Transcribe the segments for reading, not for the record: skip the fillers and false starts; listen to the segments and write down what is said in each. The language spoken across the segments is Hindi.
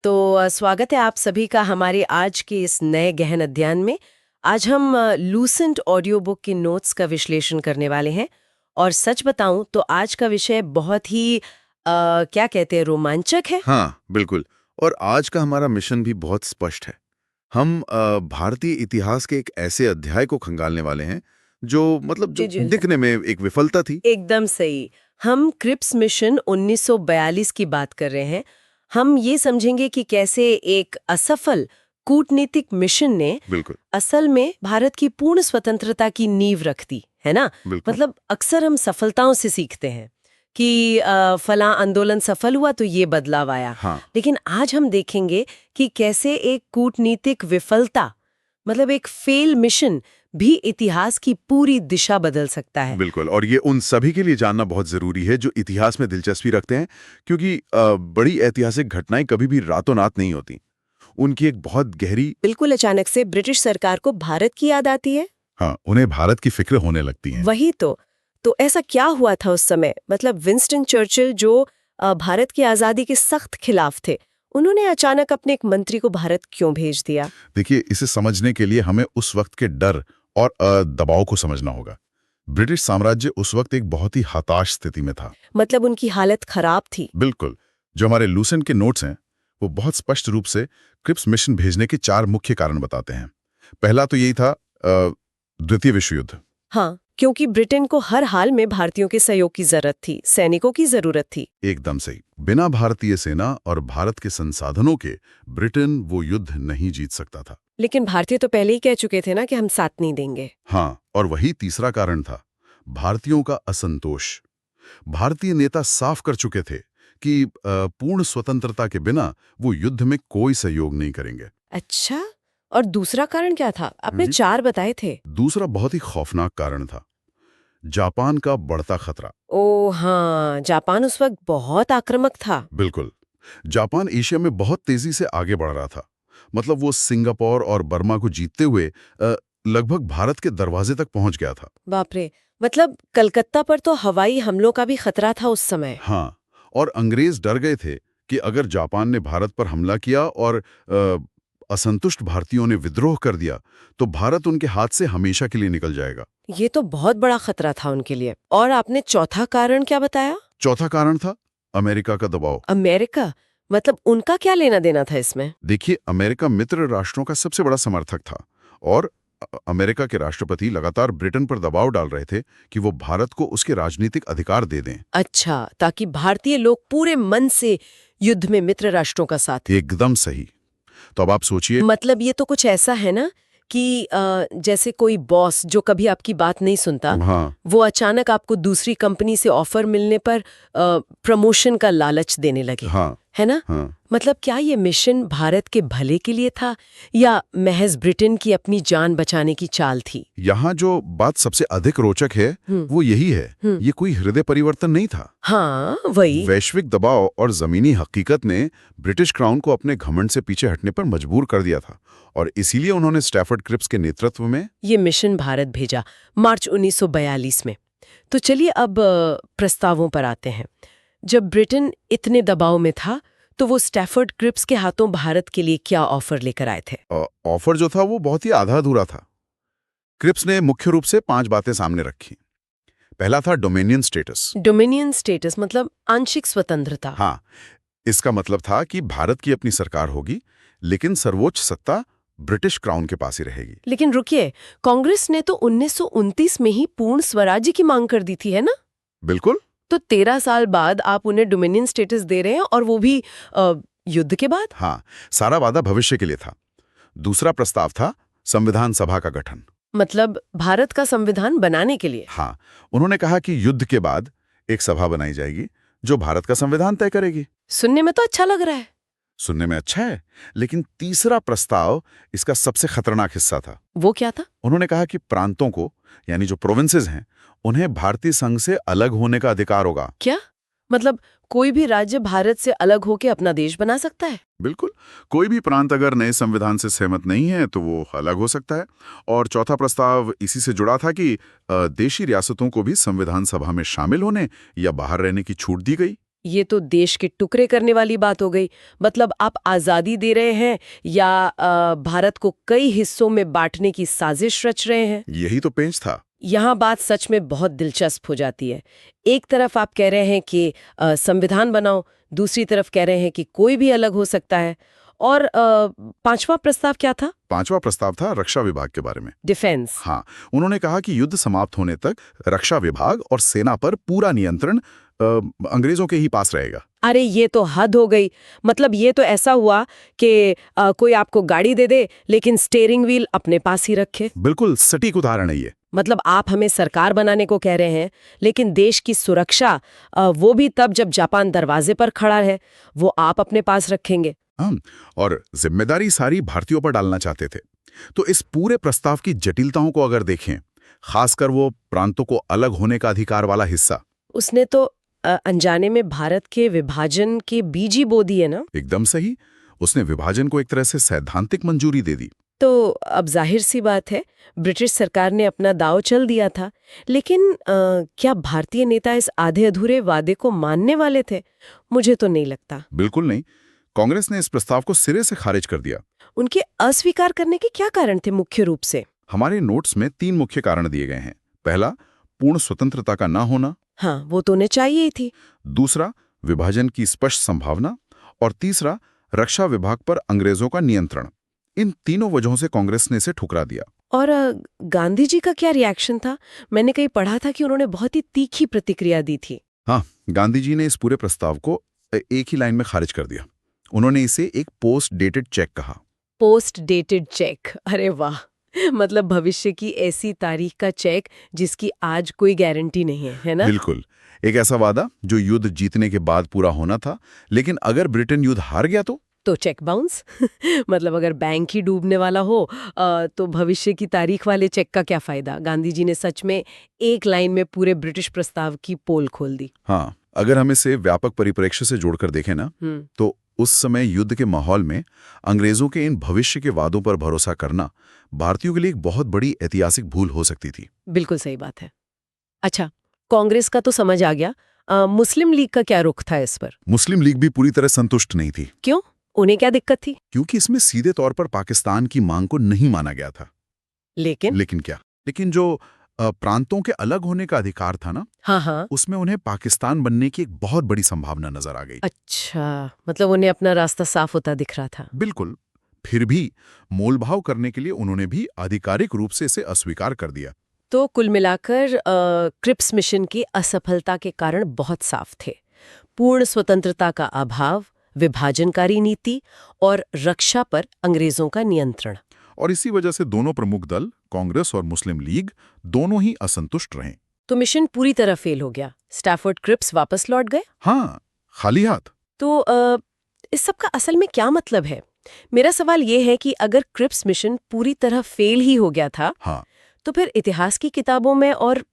स्वागत है आप सभी का हमारे आज के इस नए गहन अध्ययन में। आज हम लूसेंट ऑडियो बुक की नोट्स का विश्लेषण करने वाले हैं। और सच बताऊं तो आज का विषय बहुत ही क्या कहते हैं, रोमांचक है। हाँ, बिल्कुल। और आज का हमारा मिशन भी बहुत स्पष्ट है। हम भारतीय इतिहास के एक ऐसे अध्याय को खंगालने वाले हैं जो जी जो जी, दिखने में एक विफलता थी। एकदम सही। हम क्रिप्स मिशन 1942 की बात कर रहे हैं। हम ये समझेंगे कि कैसे एक असफल कूटनीतिक मिशन ने बिल्कुल, असल में भारत की पूर्ण स्वतंत्रता की नींव रख दी, है ना। बिल्कुल। मतलब अक्सर हम सफलताओं से सीखते हैं कि फलां आंदोलन सफल हुआ तो ये बदलाव आया। हाँ, लेकिन आज हम देखेंगे कि कैसे एक कूटनीतिक विफलता, मतलब एक फेल मिशन, भी इतिहास की पूरी दिशा बदल सकता है। बिल्कुल। और ये उन सभी के लिए जानना बहुत ज़रूरी है जो इतिहास में दिलचस्पी रखते हैं, क्योंकि बड़ी ऐतिहासिक घटनाएं कभी भी रातों-रात नहीं होती। उनकी एक बहुत गहरी बिल्कुल अचानक से ब्रिटिश सरकार को भारत की याद आती है। हाँ, उन्हें भारत की फ़िक्र होने लगती है। वही तो ऐसा क्या हुआ था उस समय? मतलब विंस्टन चर्चिल जो भारत की आजादी के सख्त खिलाफ थे, उन्होंने अचानक अपने एक मंत्री को भारत क्यों भेज दिया? देखिए, इसे समझने के लिए हमें उस वक्त के डर और दबाव को समझना होगा। ब्रिटिश साम्राज्य उस वक्त एक बहुत ही हताश स्थिति में था। मतलब उनकी हालत खराब थी। बिल्कुल। जो हमारे लूसेंट के नोट्स हैं, वो बहुत स्पष्ट रूप से क्रिप्स मिशन भेजने के 4 मुख्य कारण बताते हैं। पहला तो यही था द्वितीय विश्व युद्ध। हाँ, क्योंकि ब्रिटेन को हर हाल में भारतीयों के सहयोग की जरूरत थी, सैनिकों की जरूरत थी। एकदम सही। बिना भारतीय सेना और भारत के संसाधनों के ब्रिटेन वो युद्ध नहीं जीत सकता था। लेकिन भारतीय तो पहले ही कह चुके थे ना कि हम साथ नहीं देंगे। हाँ, और वही तीसरा कारण था, भारतीयों का असंतोष। भारतीय नेता साफ कर चुके थे कि पूर्ण स्वतंत्रता के बिना वो युद्ध में कोई सहयोग नहीं करेंगे। अच्छा, और दूसरा कारण क्या था? आपने जी। 4 बताए थे। दूसरा बहुत ही खौफनाक कारण था, जापान का बढ़ता खतरा। ओ हाँ, जापान उस वक्त बहुत आक्रामक था। बिल्कुल। जापान एशिया में बहुत तेजी से आगे बढ़ रहा था। मतलब वो सिंगापुर और बर्मा को जीतते हुए लगभग भारत के दरवाजे तक पहुंच गया था। बाप रे, मतलब कलकत्ता पर तो हवाई हमलों का भी खतरा था उस समय। हाँ, और अंग्रेज डर गए थे कि अगर जापान ने भारत पर हमला किया और असंतुष्ट भारतीयों ने विद्रोह कर दिया, तो भारत उनके हाथ से हमेशा के लिए निकल जाएगा। ये तो बहुत बड़ा खतरा था उनके लिए। और आपने चौथा कारण क्या बताया? चौथा कारण था अमेरिका का दबाव। अमेरिका? मतलब उनका क्या लेना देना था इसमें? देखिए, अमेरिका मित्र राष्ट्रों का सबसे बड़ा समर्थक था और अमेरिका के राष्ट्रपति लगातार ब्रिटेन पर दबाव डाल रहे थे कि वो भारत को उसके राजनीतिक अधिकार दे दें। अच्छा, ताकि भारतीय लोग पूरे मन से युद्ध में मित्र राष्ट्रों का साथ दें। एकदम सही। तो अब आप सोचिए। मतलब ये तो कुछ ऐसा है ना कि जैसे कोई बॉस जो कभी आपकी बात नहीं सुनता, हाँ, वो अचानक आपको दूसरी कंपनी से ऑफर मिलने पर प्रमोशन का लालच देने लगे, हाँ, है ना। हाँ। मतलब क्या ये मिशन भारत के भले के लिए था या महज ब्रिटेन की अपनी जान बचाने की चाल थी? यहाँ जो बात सबसे अधिक रोचक है, वो यही है, ये कोई हृदय परिवर्तन नहीं था। हाँ, वही। वैश्विक दबाव और जमीनी हकीकत ने ब्रिटिश क्राउन को अपने घमंड से पीछे हटने पर मजबूर कर दिया था और इसीलिए उन्होंने स्टैफर्ड क्रिप्स के नेतृत्व में ये मिशन भारत भेजा मार्च 1942 में। तो चलिए अब प्रस्तावों पर आते हैं। जब ब्रिटेन इतने दबाव में था तो वो स्टैफर्ड क्रिप्स के हाथों भारत के लिए क्या ऑफर लेकर आए थे? ऑफर जो था वो बहुत ही आधा अधूरा था। क्रिप्स ने मुख्य रूप से 5 बातें सामने रखी। पहला था डोमिनियन स्टेटस। डोमिनियन स्टेटस मतलब आंशिक स्वतंत्रता। हाँ, इसका मतलब था कि भारत की अपनी सरकार होगी, लेकिन सर्वोच्च सत्ता ब्रिटिश क्राउन के पास ही रहेगी। लेकिन रुकिए, कांग्रेस ने तो 1929 में ही पूर्ण स्वराज्य की मांग कर दी थी, है ना। बिल्कुल। तो 13 साल बाद आप उन्हें डोमिनियन स्टेटस दे रहे हैं, और वो भी युद्ध के बाद। हाँ, सारा वादा भविष्य के लिए था। दूसरा प्रस्ताव था संविधान सभा का गठन। मतलब भारत का संविधान बनाने के लिए। हाँ, उन्होंने कहा कि युद्ध के बाद एक सभा बनाई जाएगी जो भारत का संविधान तय करेगी। सुनने में तो अच्छा लग रहा है। सुनने में अच्छा है, लेकिन तीसरा प्रस्ताव इसका सबसे खतरनाक हिस्सा था। वो क्या था? उन्होंने कहा कि प्रांतों को, यानी जो प्रोविंसेस हैं, उन्हें भारतीय संघ से अलग होने का अधिकार होगा। क्या मतलब कोई भी राज्य भारत से अलग होकर अपना देश बना सकता है? बिल्कुल। कोई भी प्रांत अगर नए संविधान से सहमत नहीं है तो वो अलग हो सकता है। और चौथा प्रस्ताव इसी से जुड़ा था कि देशी रियासतों को भी संविधान सभा में शामिल होने या बाहर रहने की छूट दी गई। ये तो देश के टुकड़े करने वाली बात हो गई। मतलब आप आज़ादी दे रहे हैं या भारत को कई हिस्सों में बांटने की साजिश रच रहे हैं? यही तो पेंच था। यहाँ बात सच में बहुत दिलचस्प हो जाती है। एक तरफ आप कह रहे हैं कि संविधान बनाओ, दूसरी तरफ कह रहे हैं कि कोई भी अलग हो सकता है। और पांचवा प्रस्ताव क्या था? पांचवा प्रस्ताव था रक्षा विभाग के बारे में। डिफेंस। हाँ, उन्होंने कहा कि युद्ध समाप्त होने तक रक्षा विभाग और सेना पर पूरा नियंत्रण अंग्रेजों के ही पास रहेगा। अरे ये तो हद हो गई। मतलब ये तो ऐसा हुआ कि कोई आपको गाड़ी दे दे लेकिन स्टीयरिंग व्हील अपने पास ही रखे। बिल्कुल सटीक उदाहरण है ये। मतलब आप हमें सरकार बनाने को कह रहे हैं, लेकिन देश की सुरक्षा वो भी तब जब जापान दरवाजे पर खड़ा है, वो आप अपने पास रखेंगे। और जिम्मेदारी सारी भारतीयों पर डालना चाहते थे। तो इस पूरे प्रस्ताव की जटिलताओं को अगर देखें, खासकर वो प्रांतों को अलग होने का अधिकार वाला हिस्सा, उसने तो अनजाने में भारत के विभाजन के बीज ही बो दिए ना। एकदम सही। उसने विभाजन को एक तरह से सैद्धांतिक मंजूरी दे दी। तो अब जाहिर सी बात है, ब्रिटिश सरकार ने अपना दांव चल दिया था। लेकिन क्या भारतीय नेता इस आधे अधूरे वादे को मानने वाले थे? मुझे तो नहीं लगता। बिल्कुल नहीं। कांग्रेस ने इस प्रस्ताव को सिरे से खारिज कर दिया। उनके अस्वीकार करने के क्या कारण थे मुख्य रूप से? हमारे नोट्स में 3 मुख्य कारण दिए गए हैं। पहला, पूर्ण स्वतंत्रता का ना होना। हाँ, वो तो उन्हें चाहिए ही थी। दूसरा, विभाजन की स्पष्ट संभावना। और तीसरा, रक्षा विभाग पर अंग्रेजों का नियंत्रण। इन तीनों वजहों से कांग्रेस ने इसे ठुकरा दिया। और गांधी जी का क्या रिएक्शन था? मैंने कहीं पढ़ा था कि उन्होंने बहुत ही तीखी प्रतिक्रिया दी थी। हाँ, गांधी जी ने इस पूरे प्रस्ताव को एक ही लाइन में खारिज कर दिया। उन्होंने इसे एक पोस्ट डेटेड चेक कहा। Post dated cheque? अरे वाह! मतलब भविष्य की ऐसी तारीख का चेक जिसकी आज कोई गारंटी नहीं है, है ना? बिल्कुल। एक ऐसा वादा जो युद्ध जीतने के बाद पूरा होना था, लेकिन अगर ब्रिटेन युद्ध हार गया तो चेक बाउंस। मतलब अगर बैंक ही डूबने वाला हो तो भविष्य की तारीख वाले चेक का क्या फायदा? गांधी जी ने सच में एक लाइन में पूरे ब्रिटिश प्रस्ताव की पोल खोल दी। हाँ, अगर हम इसे व्यापक परिप्रेक्ष्य से जोड़कर देखें ना, तो उस समय युद्ध के माहौल में अंग्रेजों के इन भविष्य के वादों पर भरोसा करना भारतीयों के लिए एक बहुत बड़ी ऐतिहासिक भूल हो सकती थी। बिल्कुल सही बात है। अच्छा, कांग्रेस का तो समझ आ गया। मुस्लिम लीग का क्या रुख था इस पर? मुस्लिम लीग भी पूरी तरह संतुष्ट नहीं थी। क्यों? उन्हें क्या दिक्कत थी? क्योंकि इसमें सीधे तौर पर पाकिस्तान की मांग को नहीं माना गया था। लेकिन क्या? लेकिन जो प्रांतों के अलग होने का अधिकार था ना, हाँ, उसमें उन्हें पाकिस्तान बनने की एक बहुत बड़ी संभावना नजर आ गई। अच्छा, मतलब उन्हें अपना रास्ता साफ होता दिख रहा था। बिल्कुल। फिर भी मोलभाव करने के लिए उन्होंने भी आधिकारिक रूप से इसे अस्वीकार कर दिया। तो कुल मिलाकर क्रिप्स मिशन की असफलता के कारण बहुत साफ थे। पूर्ण स्वतंत्रता का अभाव, विभाजनकारी नीति और रक्षा पर अंग्रेजों का नियंत्रण। और इसी वजह से दोनों प्रमुख दल, कांग्रेस और मुस्लिम लीग, दोनों ही असंतुष्ट रहे। तो मिशन पूरी तरह फेल हो गया। स्टैफोर्ड क्रिप्स वापस लौट गए। हाँ, खाली हाथ। तो इस सब का असल में क्या मतलब है? मेरा सवाल ये है कि अगर क्रिप्स मिशन पूरी तरह फेल ही हो गया था, हाँ, तो फिर इतिहास की किताबों में और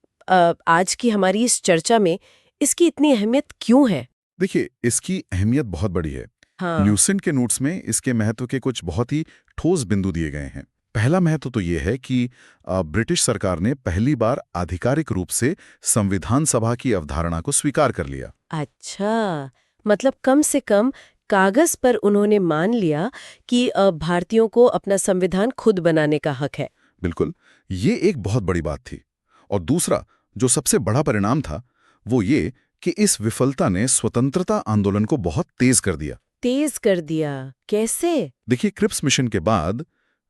आज की हमारी इस चर्चा में इसकी इतनी अहमियत क्यों है? देखिए, इसकी अहमियत बहुत बड़ी है। हाँ। ल्यूसेंट के नोट्स में इसके महत्व के कुछ बहुत ही ठोस बिंदु दिए गए हैं। पहला महत्व तो ये है कि ब्रिटिश सरकार ने पहली बार आधिकारिक रूप से संविधान सभा की अवधारणा को स्वीकार कर लिया। अच्छा, मतलब कम से कम कागज पर उन्होंने मान लिया कि भारतीयों को अपना संविधान खुद बनाने का हक है। बिल्कुल, ये एक बहुत बड़ी बात थी। और दूसरा, जो सबसे बड़ा परिणाम था, वो ये कि इस विफलता ने स्वतंत्रता आंदोलन को बहुत तेज कर दिया। तेज कर दिया? कैसे? देखिए, क्रिप्स मिशन के बाद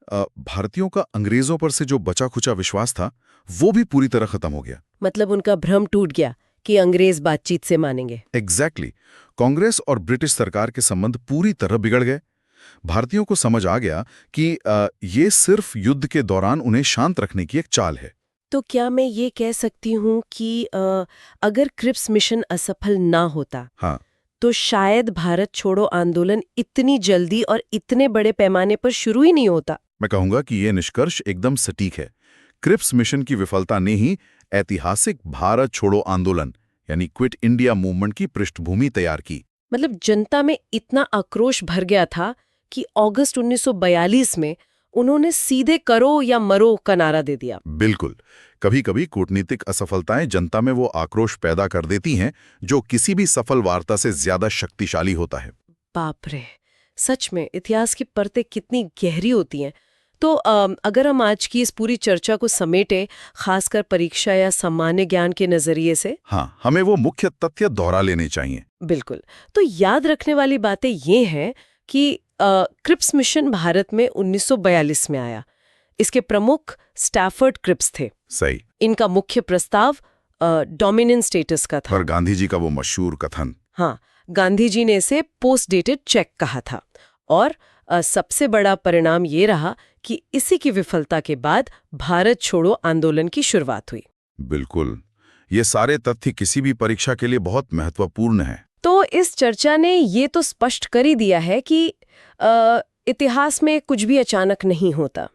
भारतीयों का अंग्रेजों पर से जो बचा खुचा विश्वास था, वो भी पूरी तरह खत्म हो गया। मतलब उनका भ्रम टूट गया कि अंग्रेज बातचीत से मानेंगे। एग्जैक्टली। कांग्रेस और ब्रिटिश सरकार के संबंध पूरी तरह बिगड़ गए। भारतीयों को समझ आ गया कि ये सिर्फ युद्ध के दौरान उन्हें शांत रखने की एक चाल है। तो क्या मैं ये कह सकती हूँ कि अगर क्रिप्स मिशन असफल ना होता, हाँ, तो शायद भारत छोड़ो आंदोलन इतनी जल्दी और इतने बड़े पैमाने पर शुरू ही नहीं होता। मैं कहूंगा कि यह निष्कर्ष एकदम सटीक है। क्रिप्स मिशन की विफलता ने ही ऐतिहासिक भारत छोड़ो आंदोलन यानी क्विट इंडिया मूवमेंट की पृष्ठभूमि तैयार की। मतलब जनता में इतना आक्रोश भर गया था कि अगस्त 1942 में उन्होंने सीधे करो या मरो का नारा दे दिया। बिल्कुल। कभी कभी कूटनीतिक असफलताएं जनता में वो आक्रोश पैदा कर देती हैं जो किसी भी सफल वार्ता से ज्यादा शक्तिशाली होता है। बाप रे, सच में इतिहास की परतें कितनी गहरी होती हैं। तो अगर हम आज की इस पूरी चर्चा को समेटें, खासकर परीक्षा या सामान्य ज्ञान के नजरिए से। हाँ, हमें वो मुख्य तथ्य दोहरा लेने चाहिए। बिल्कुल। तो याद रखने वाली बातें ये हैं कि क्रिप्स मिशन भारत में 1942 में आया। इसके प्रमुख स्टैफर्ड क्रिप्स थे। सही। इनका मुख्य प्रस्ताव डोमिनेंट स्टेटस का था। और गांधी जी का वो मशहूर कथन। हाँ, गांधी जी ने इसे पोस्ट डेटेड चेक कहा था। और सबसे बड़ा परिणाम ये रहा कि इसी की विफलता के बाद भारत छोड़ो आंदोलन की शुरुआत हुई। बिल्कुल। ये सारे तथ्य किसी भी परीक्षा के लिए बहुत महत्वपूर्ण हैं। तो इस चर्चा ने ये तो स्पष्ट कर ही दिया है कि इतिहास में कुछ भी अचानक नहीं होता।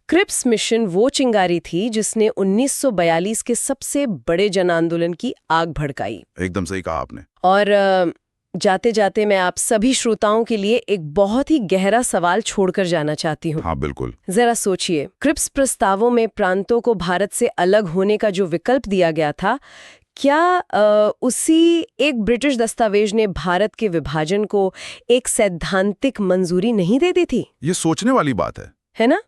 क्रिप्स मिशन वो चिंगारी थी जिसने 1942 के सबसे बड़े जन आंदोलन की आग भड़काई। एकदम सही कहा आपने। और जाते जाते मैं आप सभी श्रोताओं के लिए एक बहुत ही गहरा सवाल छोड़कर जाना चाहती हूँ। हाँ बिल्कुल। जरा सोचिए, क्रिप्स प्रस्तावों में प्रांतों को भारत से अलग होने का जो विकल्प दिया गया था, क्या उसी एक ब्रिटिश दस्तावेज ने भारत के विभाजन को एक सैद्धांतिक मंजूरी नहीं दे दी थी? ये सोचने वाली बात है ना?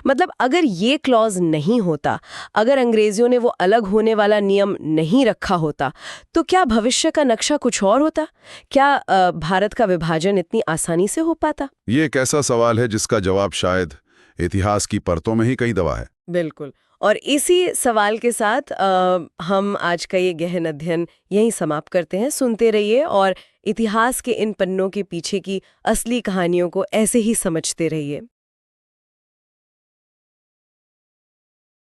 मतलब अगर ये क्लॉज नहीं होता, अगर अंग्रेजियों ने वो अलग होने वाला नियम नहीं रखा होता, तो क्या भविष्य का नक्शा कुछ और होता? क्या भारत का विभाजन इतनी आसानी से हो पाता? ये एक ऐसा सवाल है जिसका जवाब शायद इतिहास की परतों में ही कहीं दबा है। बिल्कुल। और इसी सवाल के साथ हम आज का ये गहन अध्ययन यहीं समाप्त करते हैं। सुनते रहिए और इतिहास के इन पन्नों के पीछे की असली कहानियों को ऐसे ही समझते रहिए।